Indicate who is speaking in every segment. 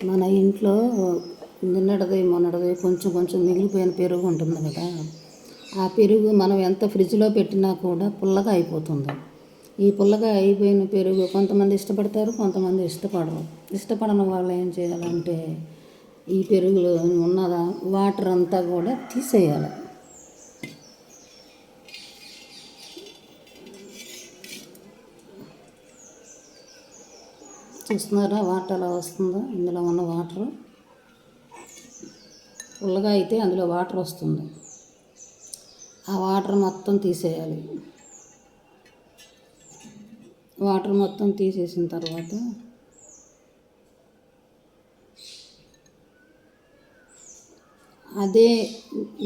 Speaker 1: మన ఇంట్లో నిన్నటిది మొన్నటిది కొంచెం కొంచెం మిగిలిపోయిన పెరుగు ఉంటుంది కదా, ఆ పెరుగు మనం ఎంత ఫ్రిడ్జ్లో పెట్టినా కూడా పుల్లగా అయిపోతుంది. ఈ పుల్లగా అయిపోయిన పెరుగు కొంతమంది ఇష్టపడతారు, కొంతమంది ఇష్టపడరు. ఇష్టపడని వాళ్ళు ఏం చేయాలంటే ఈ పెరుగులో ఉన్న వాటర్ అంతా కూడా తీసేయాలి. చూస్తున్నారా వాటర్ ఎలా వస్తుందో? ఇందులో ఉన్న వాటర్ పుల్లగా అయితే అందులో వాటర్ వస్తుంది. ఆ వాటర్ మొత్తం తీసేయాలి. వాటర్ మొత్తం తీసేసిన తర్వాత అదే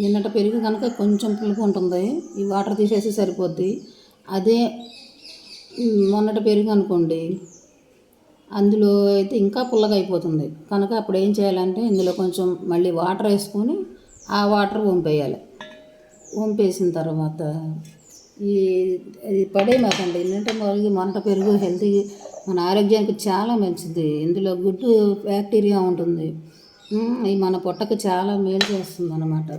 Speaker 1: నిన్నటి పెరుగు కనుక కొంచెం పులుపు ఉంటుంది, ఈ వాటర్ తీసేసి సరిపోద్ది. అదే మొన్నటి పెరుగు అనుకోండి, అందులో అయితే ఇంకా పుల్లగా అయిపోతుంది. కనుక అప్పుడు ఏం చేయాలంటే ఇందులో కొంచెం మళ్ళీ వాటర్ వేసుకొని ఆ వాటర్ వంపేయాలి. వంపేసిన తర్వాత ఇది పడేయమాకండి. ఎందుకంటే మొన్నటి పెరుగు హెల్తీ, మన ఆరోగ్యానికి చాలా మంచిది. ఇందులో గుడ్ బ్యాక్టీరియా ఉంటుంది. ఇది మన పొట్టకు చాలా మేలు చేస్తుంది అన్నమాట.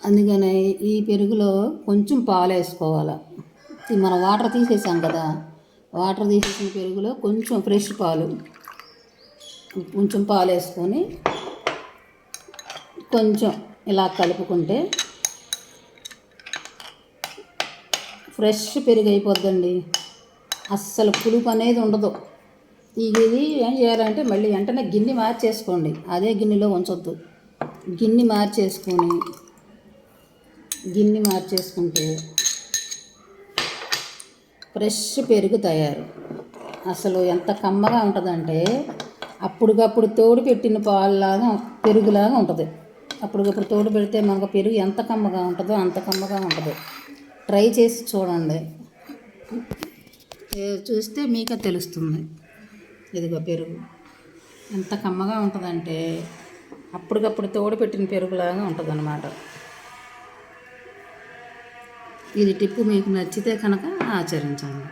Speaker 1: అందుకని ఈ పెరుగులో కొంచెం పాలు వేసుకోవాలి. మనం వాటర్ తీసేసాం కదా, వాటర్ తీసేసిన పెరుగులో కొంచెం ఫ్రెష్ పాలు, కొంచెం పాలు వేసుకొని కొంచెం ఇలా కలుపుకుంటే ఫ్రెష్ పెరుగు అయిపోద్దండి. అస్సలు పులుపు అనేది ఉండదు. ఇది ఏం చేయాలంటే మళ్ళీ వెంటనే గిన్నె మార్చేసుకోండి, అదే గిన్నెలో ఉంచొద్దు. గిన్నె మార్చేసుకుంటే ఫ్రెష్ పెరుగు తయారు. అసలు ఎంత కమ్మగా ఉంటుందంటే అప్పటికప్పుడు తోడు పెట్టిన పాలులాగా పెరుగులాగా ఉంటుంది. అప్పటికప్పుడు తోడు పెడితే మనకు పెరుగు ఎంత కమ్మగా ఉంటుందో అంత కమ్మగా ఉంటుంది. ట్రై చేసి చూడండి, చూస్తే మీకే తెలుస్తుంది. ఇదిగో పెరుగు ఎంత కమ్మగా ఉంటుందంటే అప్పటికప్పుడు తోడు పెట్టిన పెరుగులాగా ఉంటుంది అన్నమాట. ఇది టిప్పు మీకు నచ్చితే కనుక ఆచరించండి.